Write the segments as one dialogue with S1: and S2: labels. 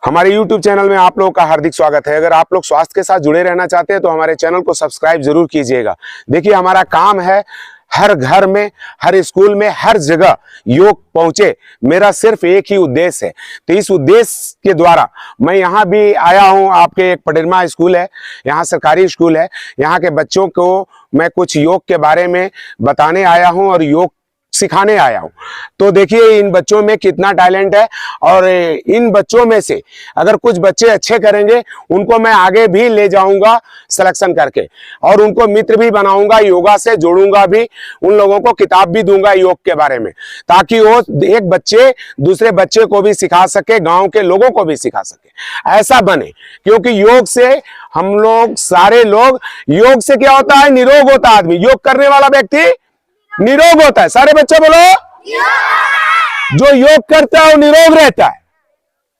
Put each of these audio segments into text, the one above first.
S1: हमारे YouTube channel में आप लोगों का हार्दिक स्वागत है। अगर आप लोग स्वास्थ्य के साथ जुड़े रहना चाहते हैं तो हमारे चैनल को सब्सक्राइब जरूर कीजिएगा। देखिए, हमारा काम है हर घर में, हर स्कूल में, हर जगह योग पहुंचे। मेरा सिर्फ एक ही उद्देश्य है। तो इस उद्देश्य के द्वारा मैं यहाँ भी आया हूँ। आपके एक पटेरमा स्कूल है, यहाँ सरकारी स्कूल है। यहाँ के बच्चों को मैं कुछ योग के बारे में बताने आया हूँ और योग सिखाने आया हूं। तो देखिए इन बच्चों में कितना टैलेंट है, और इन बच्चों में से अगर कुछ बच्चे अच्छे करेंगे उनको मैं आगे भी ले जाऊंगा सिलेक्शन करके, और उनको मित्र भी बनाऊंगा, योगा से जोड़ूंगा भी, उन लोगों को किताब भी दूंगा योग के बारे में, ताकि वो एक बच्चे दूसरे बच्चे को भी सिखा सके, गांव के लोगों को भी सिखा सके। ऐसा बने, क्योंकि योग से हम लोग सारे लोग, योग से क्या होता है, निरोग होता है आदमी। योग करने वाला व्यक्ति निरोग होता है। सारे बच्चे बोलो, जो योग करता है वो निरोग रहता है,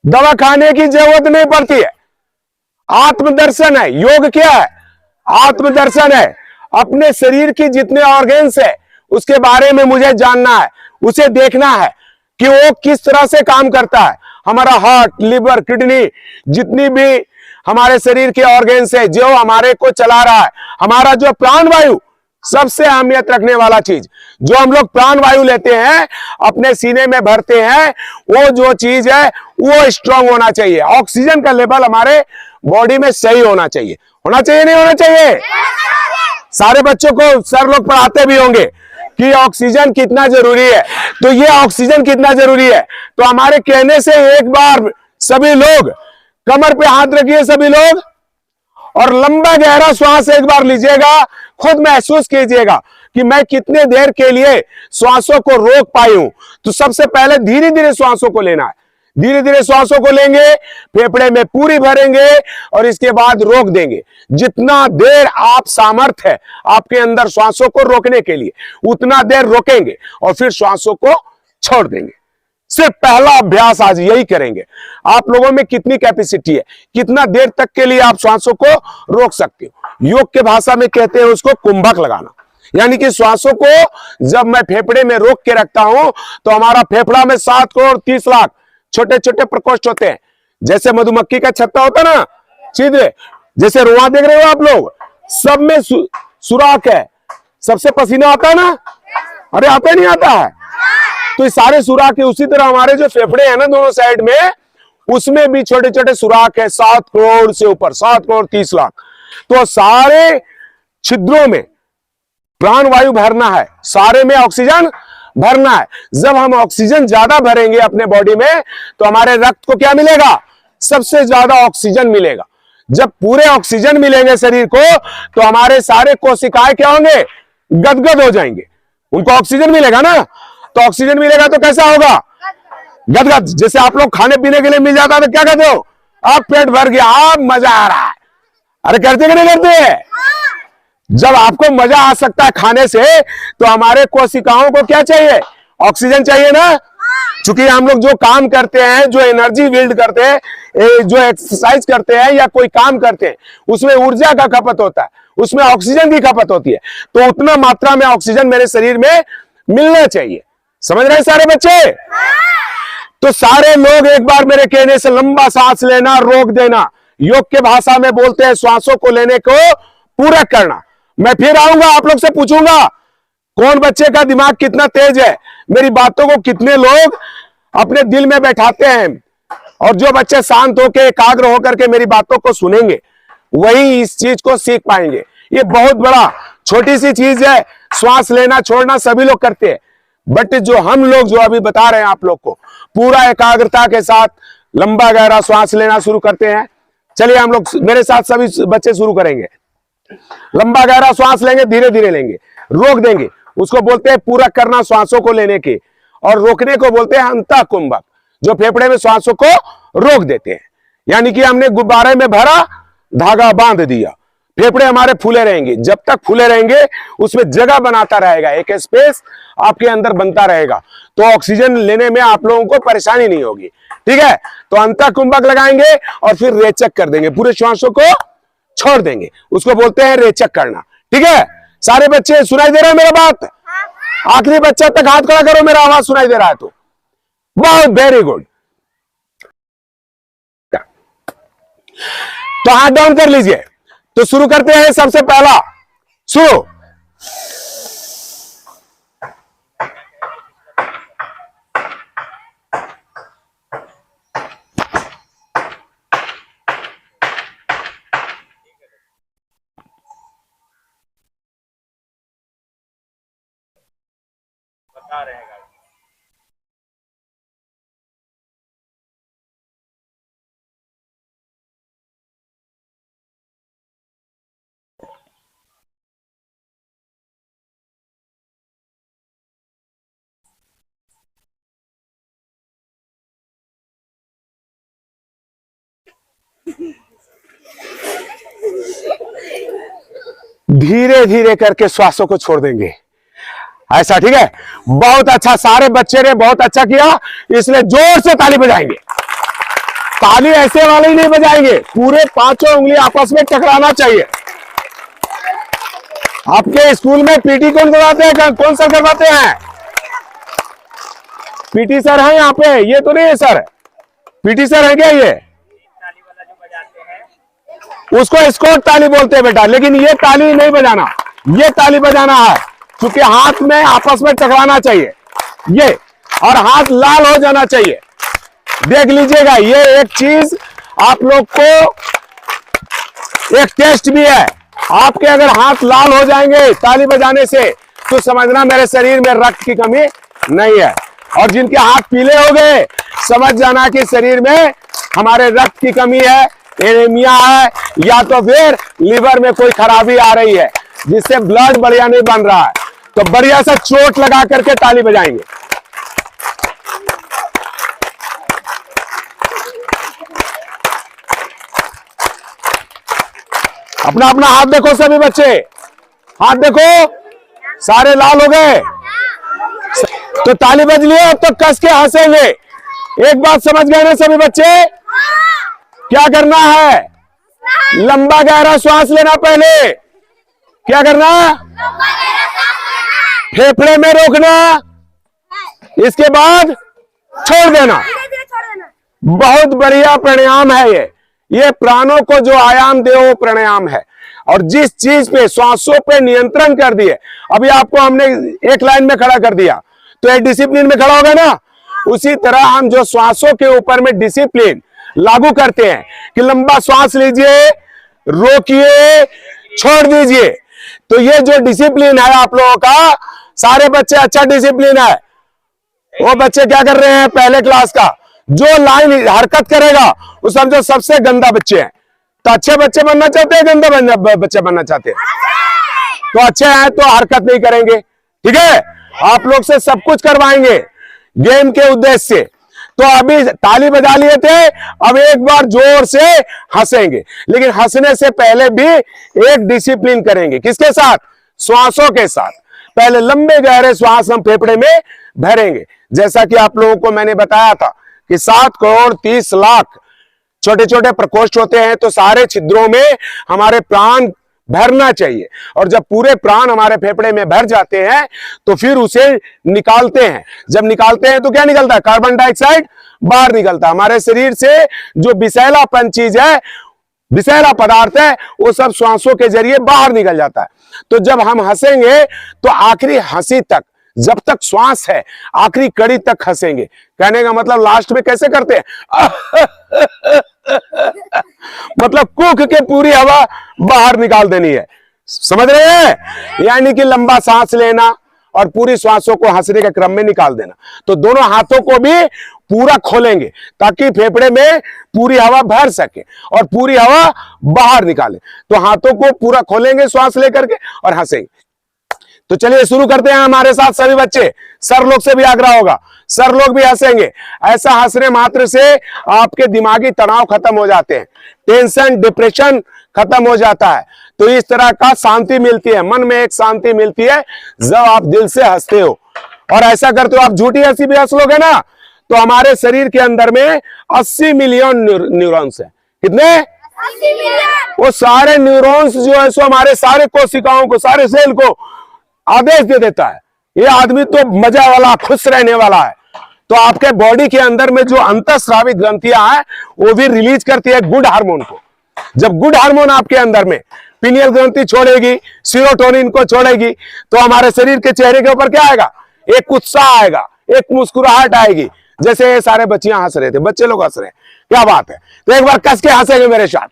S1: दवा खाने की जरूरत नहीं पड़ती है। आत्मदर्शन है योग। क्या है? आत्मदर्शन है। अपने शरीर की जितने ऑर्गन्स है उसके बारे में मुझे जानना है, उसे देखना है कि वो किस तरह से काम करता है। हमारा हार्ट, लिवर, किडनी, जितनी भी हमारे शरीर के ऑर्गन्स है जो हमारे को चला रहा है, हमारा जो प्राण वायु, सबसे अहमियत रखने वाला चीज, जो हम लोग प्राण वायु लेते हैं, अपने सीने में भरते हैं, वो जो चीज है वो स्ट्रांग होना चाहिए। ऑक्सीजन का लेवल हमारे बॉडी में सही होना चाहिए। होना चाहिए, नहीं होना चाहिए? सारे बच्चों को सर लोग पढ़ाते भी होंगे कि ऑक्सीजन कितना जरूरी है। तो ये ऑक्सीजन कितना जरूरी है, तो हमारे कहने से एक बार सभी लोग कमर पे हाथ रखिए, सभी लोग, और लंबा गहरा श्वास एक बार लीजिएगा। खुद महसूस कीजिएगा कि मैं कितने देर के लिए श्वासों को रोक पाई हूं। तो सबसे पहले धीरे धीरे श्वासों को लेना है। धीरे धीरे श्वासों को लेंगे, फेफड़े में पूरी भरेंगे और इसके बाद रोक देंगे। जितना देर आप सामर्थ्य है आपके अंदर श्वासों को रोकने के लिए, उतना देर रोकेंगे और फिर श्वासों को छोड़ देंगे। सिर्फ पहला अभ्यास आज यही करेंगे। आप लोगों में कितनी कैपेसिटी है, कितना देर तक के लिए आप श्वासों को रोक सकते हो। योग के भाषा में कहते हैं उसको कुंभक लगाना, यानी कि श्वासों को जब मैं फेफड़े में रोक के रखता हूं तो हमारा फेफड़ा में 7 करोड़ 30 लाख छोटे छोटे प्रकोष्ठ होते हैं। जैसे मधुमक्खी का छत्ता होता ना, छिद्र, जैसे रुआ देख रहे हो आप लोग, सब में सुराख है। सबसे पसीना आता है ना? अरे आता नहीं आता है? तो ये सारे सुराख है। उसी तरह हमारे जो फेफड़े हैं ना दोनों साइड में, उसमें भी छोटे छोटे सुराख है। 7 करोड़ से ऊपर, 7 करोड़ 30 लाख। तो सारे छिद्रों में प्राण वायु भरना है, सारे में ऑक्सीजन भरना है। जब हम ऑक्सीजन ज्यादा भरेंगे अपने बॉडी में तो हमारे रक्त को क्या मिलेगा? सबसे ज्यादा ऑक्सीजन मिलेगा। जब पूरे ऑक्सीजन मिलेंगे शरीर को तो हमारे सारे कोशिकाएं क्या होंगे? गदगद हो जाएंगे। उनको ऑक्सीजन मिलेगा ना, तो ऑक्सीजन मिलेगा तो कैसा होगा? गदगद। जैसे आप लोग खाने पीने के लिए मिल जाता है तो क्या कहते हो? आप पेट भर गया, आप मजा आ रहा है। अरे करते कि नहीं करते? जब आपको मजा आ सकता है खाने से तो हमारे कोशिकाओं को क्या चाहिए? ऑक्सीजन चाहिए ना। चूंकि हम लोग जो काम करते हैं, जो एनर्जी बिल्ड करते हैं, जो एक्सरसाइज करते हैं या कोई काम करते हैं, उसमें ऊर्जा का खपत होता है, उसमें ऑक्सीजन की खपत होती है। तो उतना मात्रा में ऑक्सीजन मेरे शरीर में मिलना चाहिए। समझ रहे हैं सारे बच्चे? तो सारे लोग एक बार मेरे कहने से लंबा सांस लेना, रोक देना। योग के भाषा में बोलते हैं श्वासों को लेने को पूरा करना। मैं फिर आऊंगा, आप लोग से पूछूंगा कौन बच्चे का दिमाग कितना तेज है, मेरी बातों को कितने लोग अपने दिल में बैठाते हैं। और जो बच्चे शांत होकर, एकाग्र होकर के मेरी बातों को सुनेंगे, वही इस चीज को सीख पाएंगे। ये बहुत बड़ा छोटी सी चीज है। श्वास लेना छोड़ना सभी लोग करते हैं, बट जो हम लोग जो अभी बता रहे हैं आप लोग को, पूरा एकाग्रता के साथ लंबा गहरा श्वास लेना शुरू करते हैं। चलिए हम लोग मेरे साथ सभी बच्चे शुरू करेंगे। लंबा गहरा श्वास लेंगे, धीरे धीरे लेंगे, रोक देंगे। उसको बोलते हैं पूरक करना श्वासों को लेने के, और रोकने को बोलते हैं अंतः कुंभक, जो फेफड़े में श्वासों को रोक देते हैं। यानी कि हमने गुब्बारे में भरा, धागा बांध दिया, फेफड़े हमारे फूले रहेंगे। जब तक फूले रहेंगे उसमें जगह बनाता रहेगा, एक स्पेस आपके अंदर बनता रहेगा, तो ऑक्सीजन लेने में आप लोगों को परेशानी नहीं होगी। ठीक है? तो अंतः कुंभक लगाएंगे और फिर रेचक कर देंगे, पूरे श्वासों को छोड़ देंगे। उसको बोलते हैं रेचक करना। ठीक है? सारे बच्चे सुनाई दे रहा है मेरा बात? आखिरी बच्चा तक हाथ खड़ा करो, मेरा आवाज सुनाई दे रहा है तो। बहुत वेरी गुड। तो हाथ डाउन कर लीजिए। तो शुरू करते हैं। सबसे पहला शुरू।
S2: रहेगा।
S1: धीरे धीरे करके श्वासों को छोड़ देंगे, ऐसा, ठीक है। बहुत अच्छा, सारे बच्चे ने बहुत अच्छा किया, इसलिए जोर से ताली बजाएंगे। ताली ऐसे वाले ही नहीं बजाएंगे, पूरे पांचों उंगली आपस में टकराना चाहिए। आपके स्कूल में पीटी कौन करवाते हैं? कौन सर करवाते हैं? पीटी सर है यहाँ पे? ये तो नहीं है सर, पीटी सर है क्या ये?
S2: ताली वाला जो बजाते हैं
S1: उसको स्कोर ताली बोलते हैं बेटा, लेकिन ये ताली नहीं बजाना, ये ताली बजाना है, क्योंकि हाथ में आपस में टकराना चाहिए ये, और हाथ लाल हो जाना चाहिए। देख लीजिएगा, ये एक चीज आप लोग को एक टेस्ट भी है। आपके अगर हाथ लाल हो जाएंगे ताली बजाने से, तो समझना मेरे शरीर में रक्त की कमी नहीं है। और जिनके हाथ पीले हो गए, समझ जाना कि शरीर में हमारे रक्त की कमी है, एनीमिया है, या तो फिर लीवर में कोई खराबी आ रही है, जिससे ब्लड बढ़िया नहीं बन रहा है। तो बढ़िया से चोट लगा करके ताली बजाएंगे। अपना अपना हाथ देखो सभी बच्चे, हाथ देखो, सारे लाल हो गए। तो ताली बज लिए, अब तो कस के हंसेंगे। एक बात समझ गए ना सभी बच्चे? क्या करना है? लंबा गहरा श्वास लेना पहले। क्या करना? फेफड़े में रोकना, इसके बाद छोड़ देना। बहुत बढ़िया प्राणायाम है ये प्राणों को जो आयाम दे वो प्राणायाम है। और जिस चीज पे श्वासों पे नियंत्रण कर दिए, अभी आपको हमने एक लाइन में खड़ा कर दिया, तो एक डिसिप्लिन में खड़ा होगा ना। उसी तरह हम जो श्वासों के ऊपर में डिसिप्लिन लागू करते हैं कि लंबा श्वास लीजिए, रोकिए, छोड़ दीजिए। तो ये जो डिसिप्लिन है आप लोगों का, सारे बच्चे अच्छा डिसिप्लिन है। वो बच्चे क्या कर रहे हैं पहले क्लास का, जो लाइन हरकत करेगा वो समझो सबसे गंदा बच्चे हैं। तो अच्छे बच्चे बनना चाहते हैं, गंदा बच्चे बनना चाहते हैं? तो अच्छे हैं तो हरकत नहीं करेंगे, ठीक है। आप लोग से सब कुछ करवाएंगे गेम के उद्देश्य से। तो अभी ताली बजा लिए थे, अब एक बार जोर से हंसेंगे, लेकिन हंसने से पहले भी एक डिसिप्लिन करेंगे। किसके साथ? श्वासों के साथ। पहले लंबे गहरे श्वास हम फेफड़े में भरेंगे, जैसा कि आप लोगों को मैंने बताया था कि 7 करोड़ 30 लाख छोटे छोटे प्रकोष्ठ होते हैं, तो सारे छिद्रों में हमारे प्राण भरना चाहिए। और जब पूरे प्राण हमारे फेफड़े में भर जाते हैं, तो फिर उसे निकालते हैं। जब निकालते हैं तो क्या निकलता है? कार्बन डाइऑक्साइड बाहर निकलता है। हमारे शरीर से जो विषैलापन चीज है, विषैला पदार्थ है, वो सब श्वासों के जरिए बाहर निकल जाता है। तो जब हम हंसेंगे तो आखिरी हंसी तक, जब तक श्वास है, आखिरी कड़ी तक हंसेंगे। कहने का मतलब लास्ट में कैसे करते हैं? मतलब कूक के पूरी हवा बाहर निकाल देनी है, समझ रहे हैं? यानी कि लंबा सांस लेना और पूरी श्वासों को हंसने के क्रम में निकाल देना। तो दोनों हाथों को भी पूरा खोलेंगे ताकि फेफड़े में पूरी हवा भर सके और पूरी हवा बाहर निकाले। तो हाथों को पूरा खोलेंगे श्वास लेकर के और हंसेंगे। तो चलिए शुरू करते हैं हमारे साथ सभी बच्चे। सर लोग से भी आग्रह होगा, सर लोग भी हंसेंगे। ऐसा हंसने मात्र से आपके दिमागी तनाव खत्म हो जाते हैं, टेंशन डिप्रेशन खत्म हो जाता है। तो इस तरह का शांति मिलती है, मन में एक शांति मिलती है जब आप दिल से हंसते हो। और ऐसा करते हो, आप झूठी हंसी भी हंस लोगे ना, तो हमारे शरीर के अंदर में 80 मिलियन न्यूरॉन्स है। कितने? 80 मिलियन। वो सारे न्यूरॉन्स जो है सो हमारे सारे कोशिकाओं को, सारे सेल को आदेश दे देता है, ये आदमी तो मजा वाला, खुश रहने वाला है। तो आपके बॉडी के अंदर में जो अंतःस्रावित ग्रंथियां हैं, वो भी रिलीज करती है गुड हार्मोन को। जब गुड हार्मोन आपके अंदर में पिनियल ग्रंथि छोड़ेगी, सीरोटोनिन को छोड़ेगी, तो हमारे शरीर के चेहरे के ऊपर क्या आएगा? एक उत्साह आएगा, एक मुस्कुराहट आएगी। जैसे ये सारे बच्चियां हंस रहे थे, बच्चे लोग हंस रहे हैं, क्या बात है। तो एक बार कस के हंसेंगे मेरे साथ।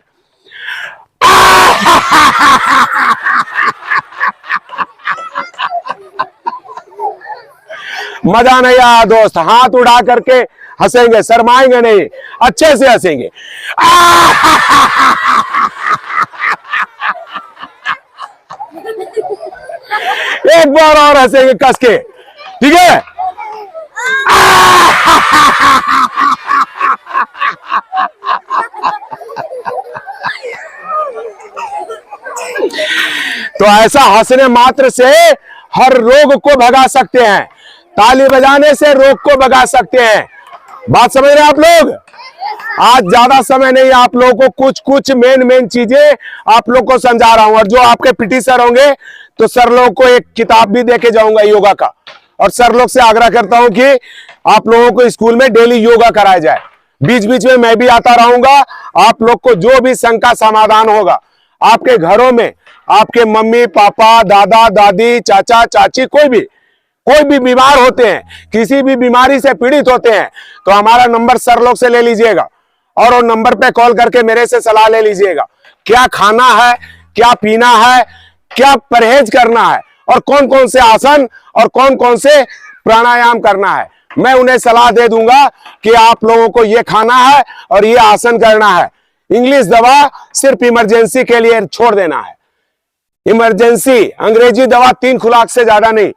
S1: मजा नहीं आया दोस्त, हाथ उड़ा करके हंसेंगे, शर्माएंगे नहीं, अच्छे से हंसेंगे। एक बार और हंसेंगे कस के, ठीक है? तो ऐसा हंसने मात्र से हर रोग को भगा सकते हैं, ताली बजाने से रोग को भगा सकते हैं। बात समझ रहे हैं आप लोग? आज ज्यादा समय नहीं, आप लोगों को कुछ मेन चीजें आप लोग को समझा रहा हूं। और जो आपके पीटी सर होंगे तो सर लोग को एक किताब भी देके जाऊंगा योगा का, और सर लोग से आग्रह करता हूं कि आप लोगों को स्कूल में डेली योगा कराया जाए। बीच बीच में मैं भी आता रहूंगा, आप लोग को जो भी शंका समाधान होगा आपके घरों में, आपके मम्मी पापा, दादा दादी, चाचा चाची, कोई भी बीमार होते हैं, किसी भी बीमारी से पीड़ित होते हैं, तो हमारा नंबर सर लोग से ले लीजिएगा और वो नंबर पे कॉल करके मेरे से सलाह ले लीजिएगा। क्या खाना है, क्या पीना है, क्या परहेज करना है, और कौन कौन से आसन और कौन कौन से प्राणायाम करना है, मैं उन्हें सलाह दे दूंगा कि आप लोगों को ये खाना है और ये आसन करना है। इंग्लिश दवा सिर्फ इमरजेंसी के लिए छोड़ देना है। इमरजेंसी अंग्रेजी दवा 3 खुराक से ज्यादा नहीं।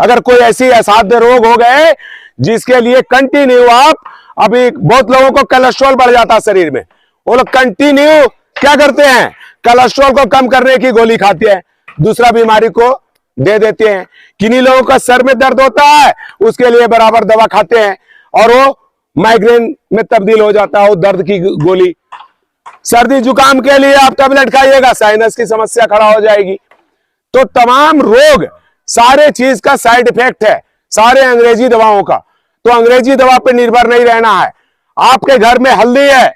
S1: अगर कोई ऐसी असाध्य रोग हो गए जिसके लिए कंटिन्यू आप, अभी बहुत लोगों को कोलेस्ट्रॉल बढ़ जाता है शरीर में, वो लोग कंटिन्यू क्या करते हैं? कोलेस्ट्रॉल को कम करने की गोली खाते हैं, दूसरा बीमारी को दे देते हैं। किन्हीं लोगों का सर में दर्द होता है, उसके लिए बराबर दवा खाते हैं और वो माइग्रेन में तब्दील हो जाता है वो दर्द की गोली। सर्दी जुकाम के लिए आप टैबलेट खाइएगा, साइनस की समस्या खड़ा हो जाएगी। तो तमाम रोग, सारे चीज का साइड इफेक्ट है सारे अंग्रेजी दवाओं का। तो अंग्रेजी दवा पर निर्भर नहीं रहना है। आपके घर में हल्दी है,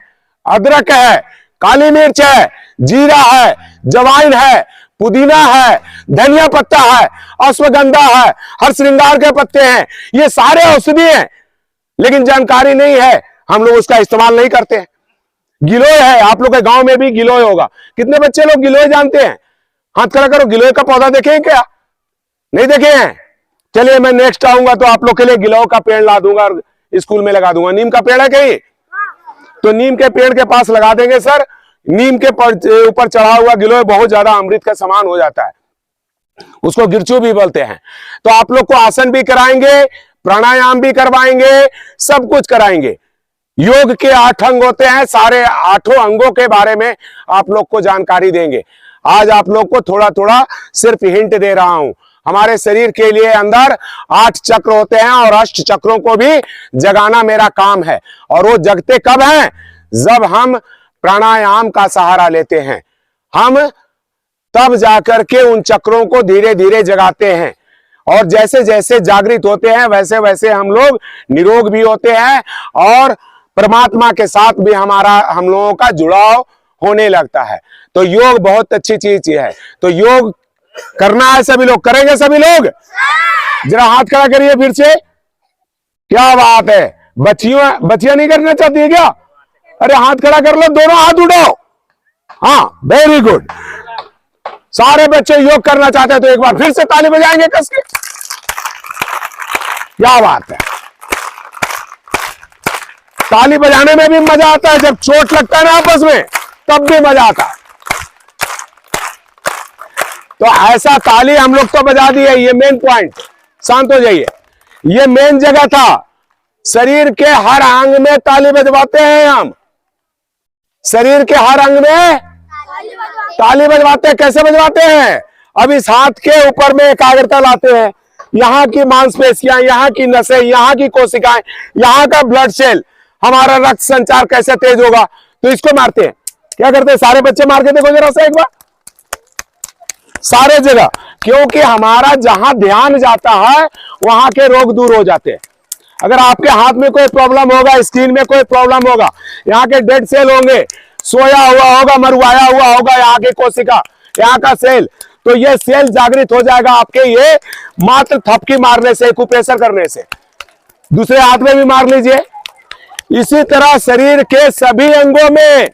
S1: अदरक है, काली मिर्च है, जीरा है, जवाइन है, पुदीना है, धनिया पत्ता है, अश्वगंधा है, हर श्रृंगार के पत्ते हैं, ये सारे औषधि हैं, लेकिन जानकारी नहीं है, हम लोग उसका इस्तेमाल नहीं करते हैं। गिलोय है, आप लोग के गांव में भी गिलोय होगा। कितने बच्चे लोग गिलोय जानते हैं? हाथ खड़ा करो। गिलोय का पौधा देखे हैं क्या? नहीं देखे हैं? चलिए मैं नेक्स्ट आऊंगा तो आप लोग के लिए गिलोय का पेड़ ला दूंगा और स्कूल में लगा दूंगा। नीम का पेड़ है कहीं? तो नीम के पेड़ के पास लगा देंगे सर। नीम के ऊपर चढ़ा हुआ गिलोय बहुत ज्यादा अमृत का समान हो जाता है, उसको गिरचू भी बोलते हैं। तो आप लोग को आसन भी कराएंगे, प्राणायाम भी करवाएंगे, सब कुछ कराएंगे। योग के 8 अंग होते हैं, सारे 8 अंगों के बारे में आप लोग को जानकारी देंगे। आज आप लोग को थोड़ा थोड़ा सिर्फ हिंट दे रहा हूं। हमारे शरीर के लिए अंदर 8 चक्र होते हैं और अष्ट चक्रों को भी जगाना मेरा काम है। और वो जगते कब हैं? जब हम प्राणायाम का सहारा लेते हैं, हम तब जाकर के उन चक्रों को धीरे धीरे जगाते हैं। और जैसे जैसे जागृत होते हैं वैसे वैसे हम लोग निरोग भी होते हैं और परमात्मा के साथ भी हम लोगों का जुड़ाव होने लगता है। तो योग बहुत अच्छी चीज है। तो योग करना है, सभी लोग करेंगे। सभी लोग जरा हाथ खड़ा करिए फिर से। क्या बात है, बच्चियां नहीं करना चाहती है क्या? अरे हाथ खड़ा कर लो, दोनों हाथ उठाओ। हाँ, वेरी गुड। सारे बच्चे योग करना चाहते हैं तो एक बार फिर से ताली बजाएंगे कस के। क्या बात है। ताली बजाने में भी मजा आता है, जब चोट लगता है ना आपस में तब भी मजा आता है। तो ऐसा ताली हम लोग तो बजा दिए, ये मेन पॉइंट। शांत हो जाइए। ये मेन जगह था। शरीर के हर अंग में ताली बजवाते हैं हम। शरीर के हर अंग में ताली बजवाते हैं। कैसे बजवाते हैं? अब इस हाथ के ऊपर में एकाग्रता लाते हैं। यहाँ की मांसपेशियां, यहाँ की नसें, यहाँ की कोशिकाएं, यहाँ का ब्लड सेल, हमारा रक्त संचार कैसे तेज होगा, तो इसको मारते हैं। क्या करते हैं? सारे बच्चे मार के देखो जरा सा एक बार, सारे जगह। क्योंकि हमारा जहां ध्यान जाता है वहां के रोग दूर हो जाते हैं। अगर आपके हाथ में कोई प्रॉब्लम होगा, स्किन में कोई प्रॉब्लम होगा, यहाँ के डेड सेल होंगे, सोया हुआ होगा, मरुआया हुआ होगा यहाँ की कोशिका, यहाँ का सेल, तो ये सेल जागृत हो जाएगा आपके ये मात्र थपकी मारने से, एक्यूप्रेशर करने से। दूसरे हाथ में भी मार लीजिए। इसी तरह शरीर के सभी अंगों में,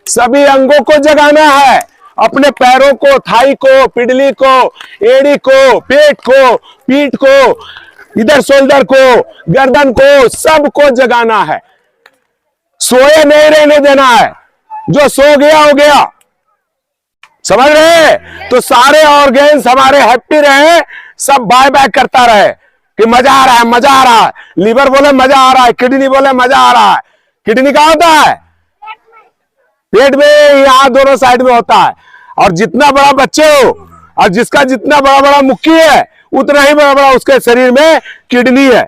S1: सभी अंगों को जगाना है, अपने पैरों को, थाई को, पिडली को, एड़ी को, पेट को, पीठ को, इधर शोल्डर को, गर्दन को, सबको जगाना है। सोए नहीं रहने देना है, जो सो गया हो गया, समझ रहे? तो सारे ऑर्गेन्स हमारे हैप्पी रहे, सब बाय बाय करता रहे कि मजा आ रहा है, मजा आ रहा है। लीवर बोले मजा आ रहा है, किडनी बोले मजा आ रहा है। किडनी कहां होता है? पेट में, यहां दोनों साइड में होता है। और जितना बड़ा बच्चे हो और जिसका जितना बड़ा बड़ा मुक्की है, उतना ही बड़ा बड़ा उसके शरीर में किडनी है।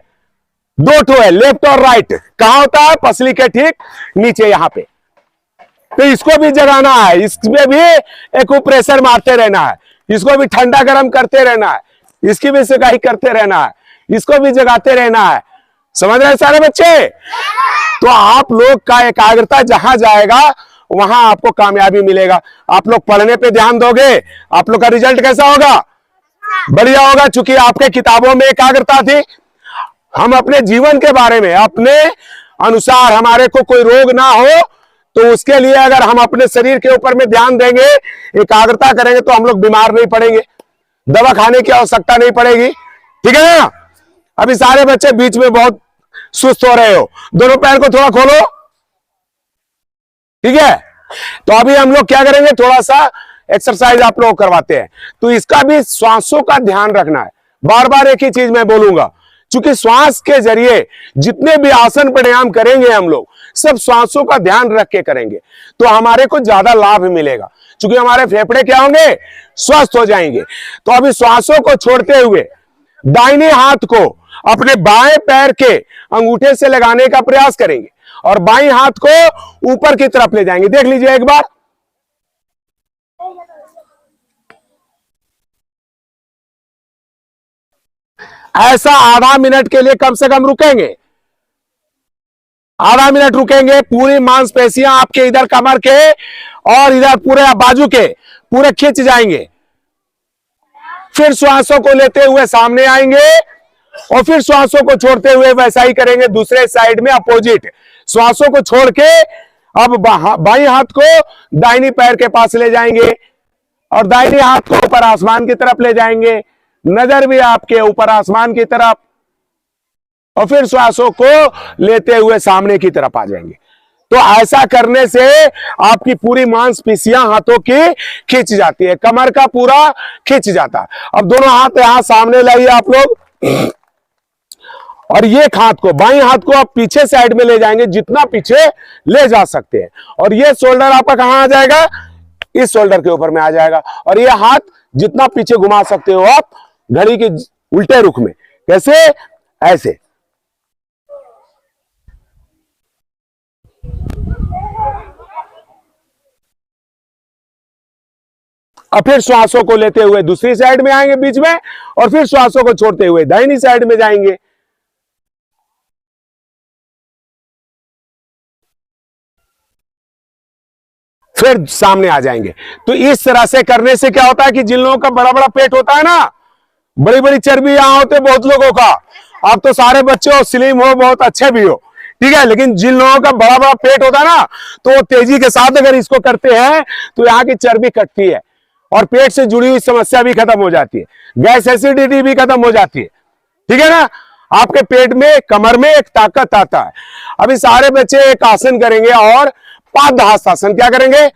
S1: दो ठो है, लेफ्ट और राइट। कहां होता है? पसली के ठीक नीचे, यहां पे। तो इसको भी जगाना है, इसमें भी एक्यूप्रेशर मारते रहना है, इसको भी ठंडा गर्म करते रहना है, इसकी भी सिकाई करते रहना है, इसको भी जगाते रहना है। समझ रहे हैं सारे बच्चे? तो आप लोग का एकाग्रता जहां जाएगा वहां आपको कामयाबी मिलेगा। आप लोग पढ़ने पे ध्यान दोगे, आप लोग का रिजल्ट कैसा होगा? बढ़िया होगा, चूंकि आपके किताबों में एकाग्रता थी। हम अपने जीवन के बारे में, अपने अनुसार, हमारे को कोई रोग ना हो, तो उसके लिए अगर हम अपने शरीर के ऊपर में ध्यान देंगे, एकाग्रता करेंगे, तो हम लोग बीमार नहीं पड़ेंगे, दवा खाने की आवश्यकता नहीं पड़ेगी। ठीक है ना? अभी सारे बच्चे बीच में बहुत सुस्त हो रहे हो, दोनों पैर को थोड़ा खोलो। ठीक है? तो अभी हम लोग क्या करेंगे, थोड़ा सा एक्सरसाइज आप लोग करवाते हैं। तो इसका भी श्वासों का ध्यान रखना है। बार बार एक ही चीज मैं बोलूंगा, क्योंकि श्वास के जरिए जितने भी आसन प्राणायाम करेंगे हम लोग, सब श्वासों का ध्यान रख के करेंगे, तो हमारे को ज्यादा लाभ मिलेगा, क्योंकि हमारे फेफड़े क्या होंगे? स्वस्थ हो जाएंगे। तो अभी श्वासों को छोड़ते हुए दाहिने हाथ को अपने बाएं पैर के अंगूठे से लगाने का प्रयास करेंगे और बाएं हाथ को ऊपर की तरफ ले जाएंगे। देख लीजिए एक बार। ऐसा आधा मिनट के लिए कम से कम रुकेंगे, आधा मिनट रुकेंगे। पूरी मांसपेशियां आपके इधर कमर के और इधर पूरे बाजू के पूरे खिंच जाएंगे। फिर श्वासों को लेते हुए सामने आएंगे और फिर श्वासों को छोड़ते हुए वैसा ही करेंगे दूसरे साइड में, अपोजिट। श्वासों को छोड़ के अब बाईं हाथ को दाहिनी पैर के पास ले जाएंगे और दाहिने हाथ को ऊपर आसमान की तरफ ले जाएंगे, नजर भी आपके ऊपर आसमान की तरफ, और फिर श्वासों को लेते हुए सामने की तरफ आ जाएंगे। तो ऐसा करने से आपकी पूरी मांसपेशियां हाथों की खींच जाती है, कमर का पूरा खींच जाता है। अब दोनों हाथ यहां सामने लाइए आप लोग, और ये हाथ को, बाईं हाथ को आप पीछे साइड में ले जाएंगे, जितना पीछे ले जा सकते हैं। और ये शोल्डर आपका कहां आ जाएगा? इस शोल्डर के ऊपर में आ जाएगा। और ये हाथ जितना पीछे घुमा सकते हो आप, घड़ी के उल्टे रुख में। कैसे? ऐसे। और फिर श्वासों को लेते हुए दूसरी साइड में आएंगे बीच में, और फिर श्वासों को छोड़ते हुए दाहिनी साइड में जाएंगे। फिर सामने आ जाएंगे। तो इस तरह से करने से क्या होता है कि जिन लोगों का बड़ा बड़ा पेट होता है ना, बड़ी बड़ी चर्बी यहां होते बहुत लोगों का, आप तो सारे बच्चे हो, स्लिम हो, बहुत अच्छे भी हो, ठीक है, लेकिन जिन लोगों का बड़ा बड़ा पेट होता है ना, तो वो तेजी के साथ अगर इसको करते हैं तो यहाँ की चर्बी कटती है और पेट से जुड़ी हुई समस्या भी खत्म हो जाती है, गैस एसिडिटी भी खत्म हो जाती है। ठीक है ना? आपके पेट में, कमर में एक ताकत आता है। अभी सारे बच्चे एक आसन करेंगे और पादहस्तासन। क्या करेंगे?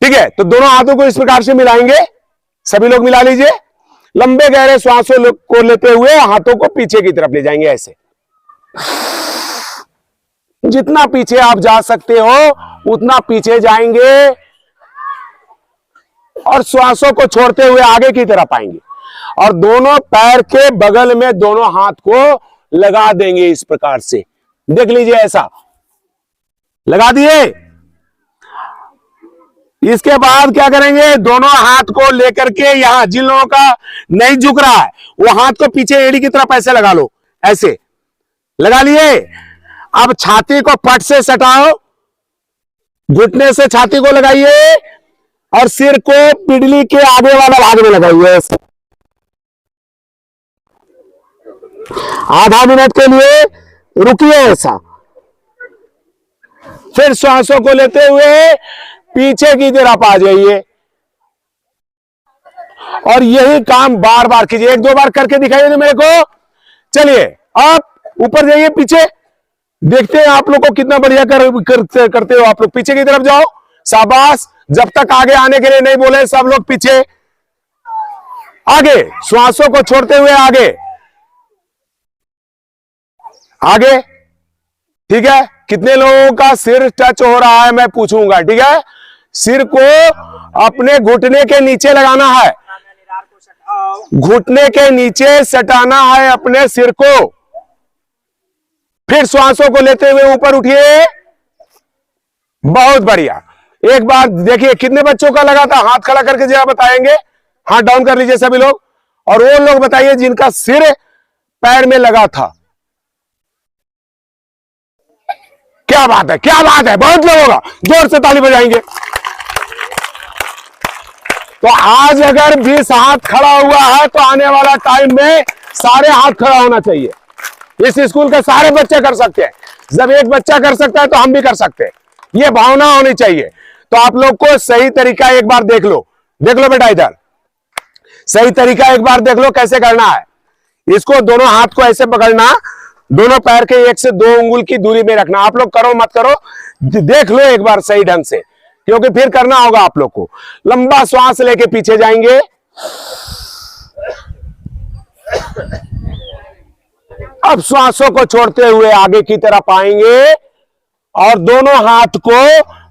S1: ठीक है, तो दोनों हाथों को इस प्रकार से मिलाएंगे, सभी लोग मिला लीजिए। लंबे गहरे श्वासों को लेते हुए हाथों को पीछे की तरफ ले जाएंगे, ऐसे। जितना पीछे आप जा सकते हो उतना पीछे जाएंगे और श्वासों को छोड़ते हुए आगे की तरफ आएंगे और दोनों पैर के बगल में दोनों हाथ को लगा देंगे इस प्रकार से। देख लीजिए, ऐसा लगा दिए। इसके बाद क्या करेंगे? दोनों हाथ को लेकर के यहां, जिन लोगों का नहीं झुक रहा है वो हाथ को पीछे एड़ी की तरफ ऐसे लगा लो, ऐसे लगा लिए। अब छाती को पट से सटाओ, घुटने से छाती को लगाइए और सिर को पिडली के आगे वाला भाग में लगाइए। आधा मिनट के लिए रुकिए ऐसा। फिर श्वासों को लेते हुए पीछे की तरफ आ जाइए और यही काम बार बार कीजिए। एक दो बार करके दिखाइए मेरे को। चलिए आप ऊपर जाइए, पीछे देखते हैं आप लोग को कितना बढ़िया करते हो। आप लोग पीछे की तरफ जाओ, शाबाश। जब तक आगे आने के लिए नहीं बोले सब लोग पीछे, आगे श्वासों को छोड़ते हुए आगे आगे। ठीक है, कितने लोगों का सिर टच हो रहा है मैं पूछूंगा। ठीक है, सिर को अपने घुटने के नीचे लगाना है, घुटने के नीचे सटाना है अपने सिर को। फिर श्वासों को लेते हुए ऊपर उठिए, बहुत बढ़िया। एक बार देखिए कितने बच्चों का लगा था, हाथ खड़ा करके जरा बताएंगे। हाथ डाउन कर लीजिए सभी लोग, और वो लोग बताइए जिनका सिर पैर में लगा था। क्या बात है, क्या बात है, बहुत लोगों का। जोर से ताली बजाएंगे। तो आज अगर 20 हाथ खड़ा हुआ है तो आने वाला टाइम में सारे हाथ खड़ा होना चाहिए। इस स्कूल के सारे बच्चे कर सकते हैं। जब एक बच्चा कर सकता है तो हम भी कर सकते हैं, ये भावना होनी चाहिए। तो आप लोग को सही तरीका एक बार देख लो, देख लो बेटा, इधर सही तरीका एक बार देख लो कैसे करना है। इसको दोनों हाथ को ऐसे पकड़ना, दोनों पैर के 1 से 2 उंगल की दूरी में रखना। आप लोग करो मत करो, देख लो एक बार सही ढंग से, क्योंकि फिर करना होगा आप लोग को। लंबा श्वास लेके पीछे जाएंगे, अब श्वासों को छोड़ते हुए आगे की तरफ आएंगे और दोनों हाथ को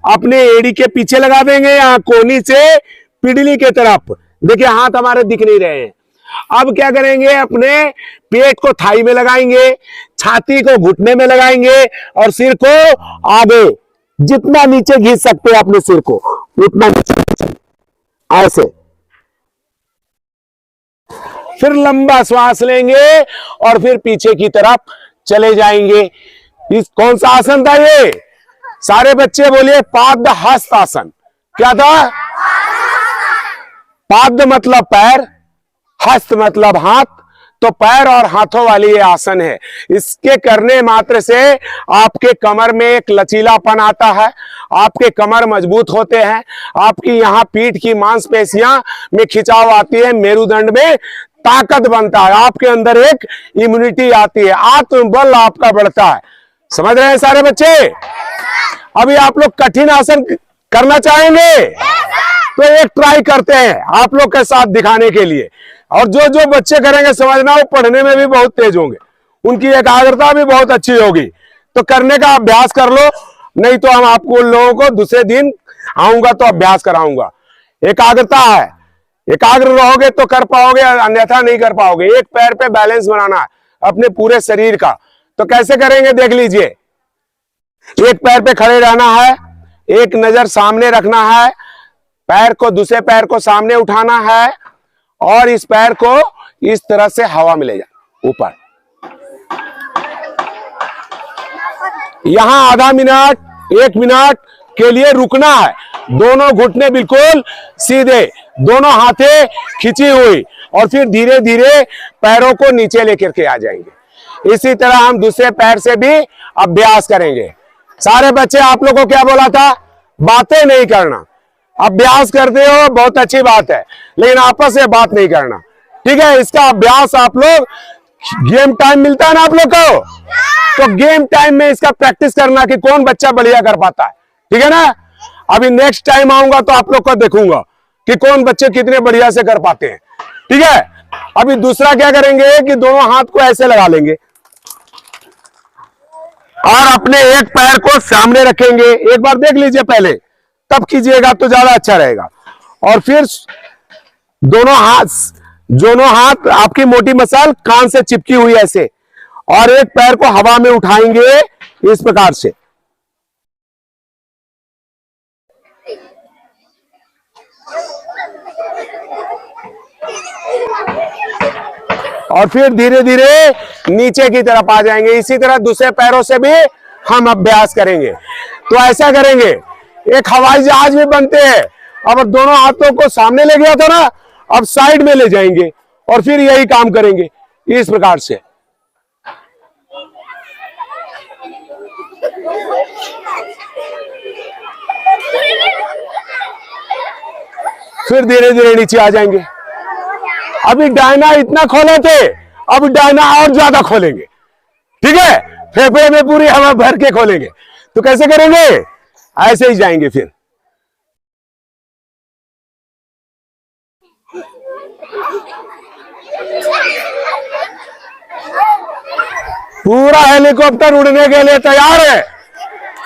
S1: अपने एड़ी के पीछे लगा देंगे, यहां कोहनी से पिडली के तरफ। देखिए हाथ हमारे दिख नहीं रहे हैं। अब क्या करेंगे, अपने पेट को थाई में लगाएंगे, छाती को घुटने में लगाएंगे और सिर को आगे जितना नीचे खींच सकते हैं अपने सिर को उतना नीचे, ऐसे। फिर लंबा श्वास लेंगे और फिर पीछे की तरफ चले जाएंगे। इस कौन सा आसन था ये? सारे बच्चे बोलिए, पाद हस्त आसन। क्या था? पाद मतलब पैर, हस्त मतलब हाथ। तो पैर और हाथों वाली ये आसन है। इसके करने मात्र से आपके कमर में एक लचीलापन आता है, आपके कमर मजबूत होते हैं, आपकी यहाँ पीठ की मांसपेशियां में खिंचाव आती है, मेरुदंड में ताकत बनता है, आपके अंदर एक इम्यूनिटी आती है, आत्मबल आपका बढ़ता है। समझ रहे हैं सारे बच्चे? अभी आप लोग कठिन आसन करना चाहेंगे तो एक ट्राई करते हैं आप लोग के साथ दिखाने के लिए। और जो जो बच्चे करेंगे समझना, वो पढ़ने में भी बहुत तेज होंगे, उनकी एकाग्रता भी बहुत अच्छी होगी। तो करने का अभ्यास कर लो, नहीं तो हम आपको लोगों को दूसरे दिन आऊंगा तो अभ्यास कराऊंगा। एकाग्रता है, एकाग्र रहोगे तो कर पाओगे, अन्यथा नहीं कर पाओगे। एक पैर पे बैलेंस बनाना है अपने पूरे शरीर का। तो कैसे करेंगे देख लीजिए। एक पैर पे खड़े रहना है, एक नजर सामने रखना है, पैर को दूसरे पैर को सामने उठाना है और इस पैर को इस तरह से हवा में ले जाना ऊपर। यहां आधा मिनट 1 मिनट के लिए रुकना है। दोनों घुटने बिल्कुल सीधे, दोनों हाथें खींची हुई, और फिर धीरे धीरे पैरों को नीचे लेकर के आ जाएंगे। इसी तरह हम दूसरे पैर से भी अभ्यास करेंगे। सारे बच्चे आप लोगों को क्या बोला था? बातें नहीं करना। अभ्यास करते हो बहुत अच्छी बात है, लेकिन आपस में बात नहीं करना। ठीक है, इसका अभ्यास आप लोग गेम टाइम मिलता है ना आप लोग को, तो गेम टाइम में इसका प्रैक्टिस करना कि कौन बच्चा बढ़िया कर पाता है। ठीक है ना? अभी नेक्स्ट टाइम आऊंगा तो आप लोग को देखूंगा कि कौन बच्चे कितने बढ़िया से कर पाते हैं। ठीक है, अभी दूसरा क्या करेंगे कि दोनों हाथ को ऐसे लगा लेंगे और अपने एक पैर को सामने रखेंगे। एक बार देख लीजिए पहले, तब कीजिएगा तो ज्यादा अच्छा रहेगा। और फिर दोनों हाथ आपकी मोटी मसल कान से चिपकी हुई ऐसे, और एक पैर को हवा में उठाएंगे इस प्रकार से। और फिर धीरे धीरे नीचे की तरफ आ जाएंगे। इसी तरह दूसरे पैरों से भी हम अभ्यास करेंगे। तो ऐसा करेंगे, एक हवाई जहाज भी बनते हैं। अब दोनों हाथों को सामने ले गया था ना, अब साइड में ले जाएंगे और फिर यही काम करेंगे इस प्रकार से। फिर धीरे धीरे नीचे आ जाएंगे। अभी डायना इतना खोले थे, अब डायना और ज्यादा खोलेंगे, ठीक है। फेफड़े में पूरी हवा भर के खोलेंगे। तो कैसे करेंगे? ऐसे ही जाएंगे। फिर पूरा हेलीकॉप्टर उड़ने के लिए तैयार है।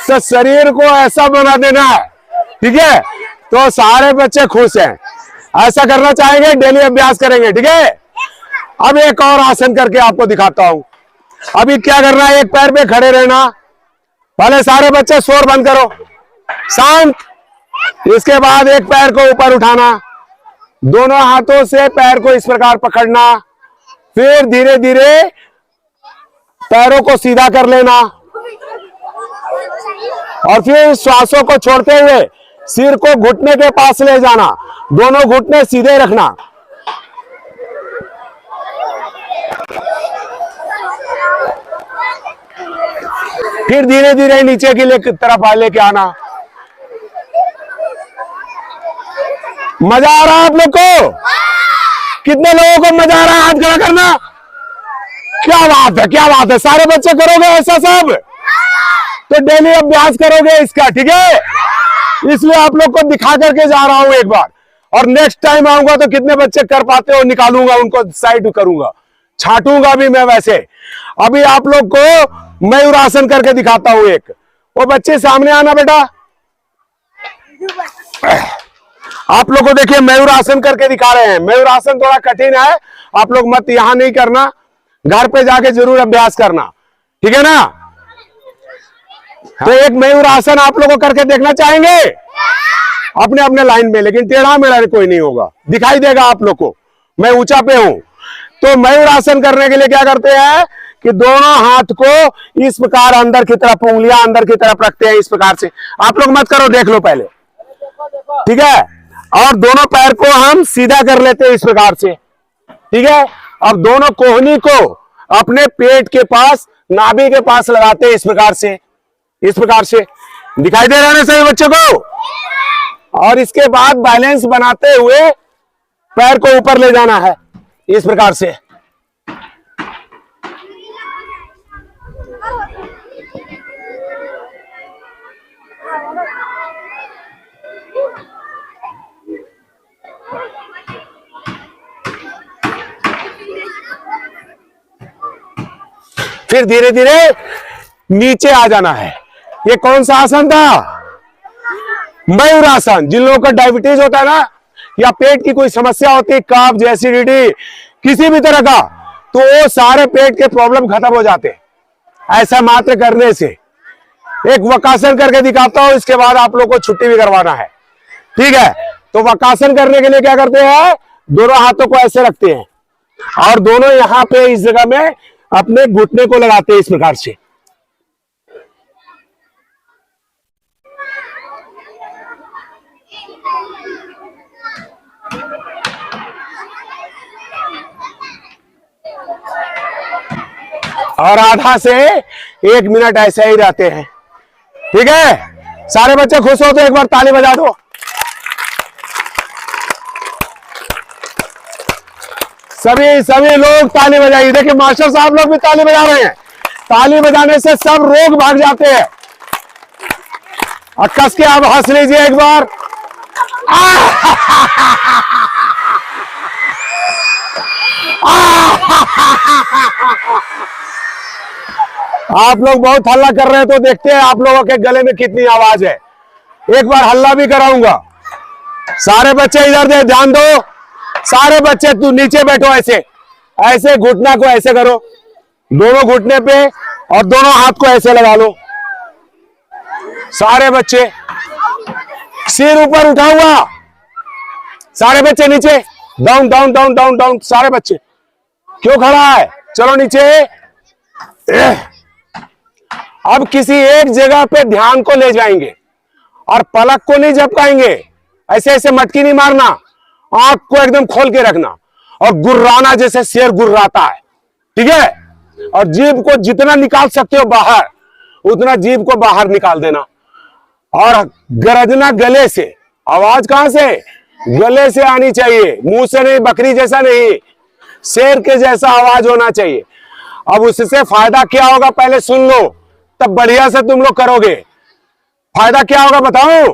S1: तो शरीर को ऐसा बना देना है, ठीक है। तो सारे बच्चे खुश हैं। ऐसा करना चाहेंगे, डेली अभ्यास करेंगे, ठीक है। अब एक और आसन करके आपको दिखाता हूं। अभी क्या करना है, एक पैर पे खड़े रहना। पहले सारे बच्चे शोर बंद करो, शांत। इसके बाद एक पैर को ऊपर उठाना, दोनों हाथों से पैर को इस प्रकार पकड़ना, फिर धीरे धीरे पैरों को सीधा कर लेना और फिर श्वासों को छोड़ते हुए सिर को घुटने के पास ले जाना, दोनों घुटने सीधे रखना। फिर धीरे धीरे नीचे की तरफ लेके आना। मजा आ रहा है आप लोग को? कितने लोगों को मजा आ रहा है? हाथ खड़ा करना। क्या बात है, क्या बात है। सारे बच्चे करोगे ऐसा सब? तो डेली अभ्यास करोगे इसका, ठीक है। इसलिए आप लोग को दिखा करके जा रहा हूं एक बार, और नेक्स्ट टाइम आऊंगा तो कितने बच्चे कर पाते हो निकालूंगा, उनको साइड करूंगा, छांटूंगा भी मैं। वैसे अभी आप लोग को मयूरासन करके दिखाता हूं एक। वो बच्चे सामने आना बेटा। आप लोग को देखिए मयूरासन करके दिखा रहे हैं। मयूरासन थोड़ा कठिन है, आप लोग मत यहां नहीं करना, घर पे जाके जरूर अभ्यास करना, ठीक है ना। तो एक मयूरासन आप लोगों को करके देखना चाहेंगे अपने अपने लाइन में, लेकिन टेढ़ा मेढ़ा कोई नहीं होगा, दिखाई देगा आप लोग को। मैं ऊंचा पे हूं। तो मयूरासन करने के लिए क्या करते हैं कि दोनों हाथ को इस प्रकार अंदर की तरफ, उंगलियां अंदर की तरफ रखते हैं इस प्रकार से। आप लोग मत करो, देख लो पहले, ठीक है। और दोनों पैर को हम सीधा कर लेते हैं इस प्रकार से, ठीक है। अब दोनों कोहनी को अपने पेट के पास, नाभि के पास लगाते हैं इस प्रकार से, इस प्रकार से। दिखाई दे रहा है ना सभी बच्चों को? और इसके बाद बैलेंस बनाते हुए पैर को ऊपर ले जाना है इस प्रकार से। फिर धीरे धीरे नीचे आ जाना है। ये कौन सा आसन था? मयूरासन। जिन लोगों का डायबिटीज होता है ना, या पेट की कोई समस्या होती है, कब्ज, एसिडिटी, किसी भी तरह का, तो वो सारे पेट के प्रॉब्लम खत्म हो जाते हैं ऐसा मात्र करने से। एक वकासन करके दिखाता हूं, इसके बाद आप लोग को छुट्टी भी करवाना है, ठीक है। तो वकासन करने के लिए क्या करते हैं, दोनों हाथों को ऐसे रखते हैं और दोनों यहां पे इस जगह में अपने घुटने को लगाते हैं इस प्रकार से। और आधा से 1 मिनट ऐसे ही रहते हैं, ठीक है। सारे बच्चे खुश हो तो एक बार ताली बजा दो। सभी लोग ताली बजाइए। देखिए मास्टर साहब लोग भी ताली बजा रहे हैं। ताली बजाने से सब रोग भाग जाते हैं। और कस के आप हंस लीजिए एक बार। आप लोग बहुत हल्ला कर रहे हैं, तो देखते हैं आप लोगों के गले में कितनी आवाज है। एक बार हल्ला भी कराऊंगा। सारे बच्चे इधर दे, ध्यान दो। सारे बच्चे तू नीचे बैठो, ऐसे ऐसे घुटना को ऐसे करो, दोनों घुटने पे, और दोनों हाथ को ऐसे लगा लो। सारे बच्चे सिर ऊपर उठा हुआ, सारे बच्चे नीचे, down down down down down. सारे बच्चे क्यों खड़ा है, चलो नीचे। अब किसी एक जगह पे ध्यान को ले जाएंगे और पलक को नहीं झपकाएंगे, ऐसे ऐसे मटकी नहीं मारना, आंख को एकदम खोल के रखना और गुर्राना जैसे शेर गुर्राता है, ठीक है। और जीभ को जितना निकाल सकते हो बाहर, उतना जीभ को बाहर निकाल देना और गरजना गले से। आवाज कहां से? गले से आनी चाहिए, मुंह से नहीं, बकरी जैसा नहीं, शेर के जैसा आवाज होना चाहिए। अब उससे फायदा क्या होगा पहले सुन लो, तब बढ़िया से तुम लोग करोगे। फायदा क्या होगा बताओ?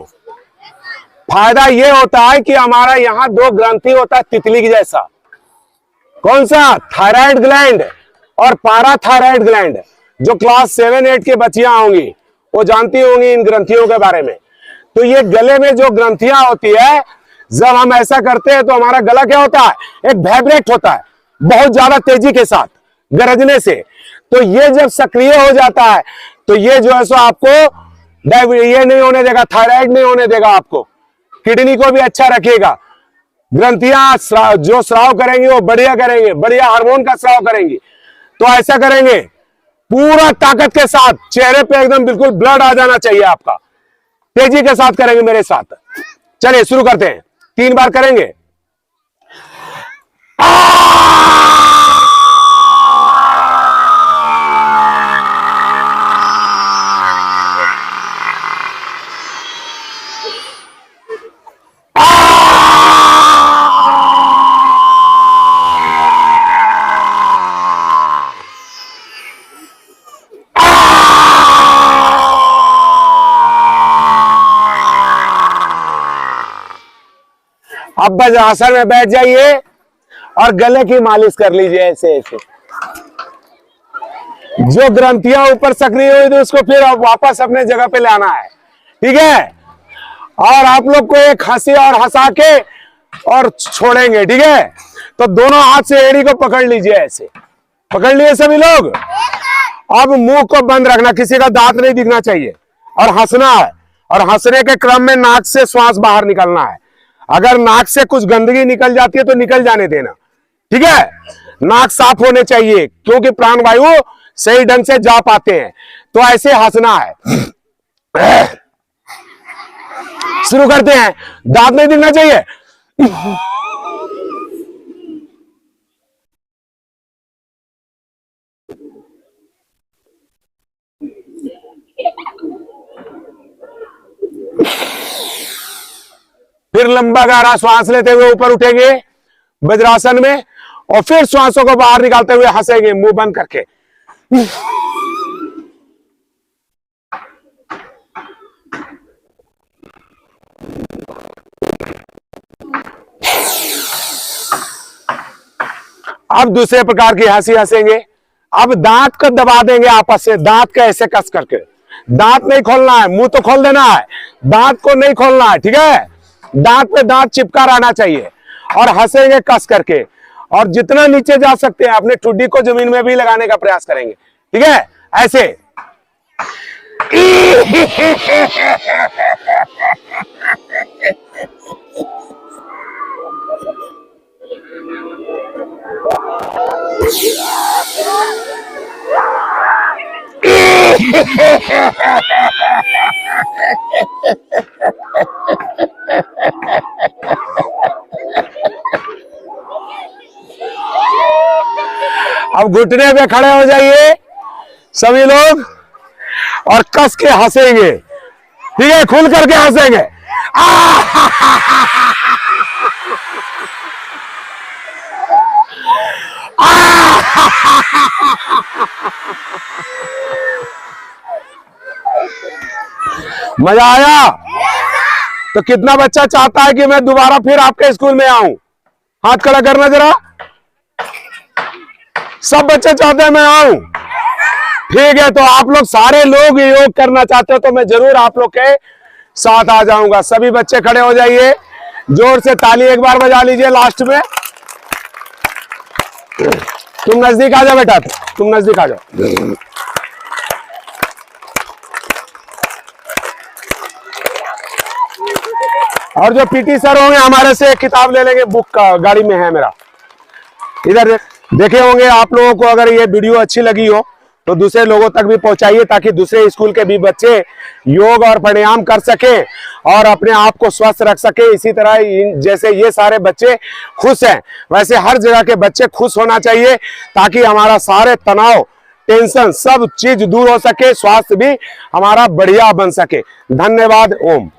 S1: फायदा ये होता है कि हमारा यहां 2 ग्रंथि होता है तितली की जैसा। कौन सा? थायराइड ग्लैंड और पाराथायराइड ग्लैंड। जो क्लास 7-8 की बच्चियां होंगी वो जानती होंगी इन ग्रंथियों के बारे में। तो ये गले में जो ग्रंथियां होती है, जब हम ऐसा करते हैं तो हमारा गला क्या होता है? एक वाइब्रेट होता है बहुत ज्यादा तेजी के साथ गरजने से। तो ये जब सक्रिय हो जाता है तो ये जो है सो आपको ये नहीं होने देगा, थायराइड नहीं होने देगा, आपको किडनी को भी अच्छा रखेगा। ग्रंथियां जो स्राव करेंगी वो बढ़िया करेंगे, बढ़िया हार्मोन का स्राव करेंगी। तो ऐसा करेंगे पूरा ताकत के साथ, चेहरे पे एकदम बिल्कुल ब्लड आ जाना चाहिए आपका। तेजी के साथ करेंगे मेरे साथ। चलिए शुरू करते हैं, 3 बार करेंगे। अब वज्रासन में बैठ जाइए और गले की मालिश कर लीजिए ऐसे ऐसे। जो ग्रंथियां ऊपर सक्रिय हुई थी उसको फिर वापस अपने जगह पे लाना है, ठीक है। और आप लोग को एक हंसी और हंसा के और छोड़ेंगे, ठीक है। तो दोनों हाथ से एड़ी को पकड़ लीजिए, ऐसे पकड़ लिए सभी लोग। अब मुंह को बंद रखना, किसी का दांत नहीं दिखना चाहिए और हंसना है। और हंसने के क्रम में नाक से श्वास बाहर निकलना है। अगर नाक से कुछ गंदगी निकल जाती है तो निकल जाने देना, ठीक है। नाक साफ होने चाहिए क्योंकि प्राणवायु सही ढंग से जा पाते हैं। तो ऐसे हंसना है। शुरू करते हैं। दांत नहीं दिखना चाहिए। फिर लंबा गहरा श्वास लेते हुए ऊपर उठेंगे वज्रासन में और फिर श्वासों को बाहर निकालते हुए हंसेंगे मुंह बंद करके। अब दूसरे प्रकार की हंसी हंसेंगे। अब दांत को दबा देंगे आपस से, दांत को ऐसे कस करके। दांत नहीं खोलना है, मुंह तो खोल देना है, दांत को नहीं खोलना है, ठीक है। दांत पे दांत चिपका रहना चाहिए और हंसेंगे कस करके। और जितना नीचे जा सकते हैं अपने ठुड्डी को जमीन में भी लगाने का प्रयास करेंगे, ठीक है, ऐसे। अब घुटने पे खड़े हो जाइए सभी लोग और कस के हंसेंगे, ठीक है, खुल करके हंसेंगे। मजा आया? तो कितना बच्चा चाहता है कि मैं दोबारा फिर आपके स्कूल में आऊं? हाथ खड़ा करना जरा। सब बच्चे चाहते हैं मैं आऊं, ठीक है। तो आप लोग सारे लोग योग करना चाहते हो तो मैं जरूर आप लोग के साथ आ जाऊंगा। सभी बच्चे खड़े हो जाइए, जोर से ताली एक बार बजा लीजिए लास्ट में। तुम नजदीक आ जाओ बेटा, तुम नजदीक आ जाओ। और जो पीटी सर होंगे हमारे से एक किताब ले लेंगे, बुक का गाड़ी में है मेरा, इधर देखे होंगे। आप लोगों को अगर ये वीडियो अच्छी लगी हो तो दूसरे लोगों तक भी पहुंचाइए ताकि दूसरे स्कूल के भी बच्चे योग और प्राणायाम कर सके और अपने आप को स्वस्थ रख सके। इसी तरह जैसे ये सारे बच्चे खुश हैं, वैसे हर जगह के बच्चे खुश होना चाहिए ताकि हमारा सारे तनाव, टेंशन सब चीज दूर हो सके, स्वास्थ्य भी हमारा बढ़िया बन सके। धन्यवाद। ओम।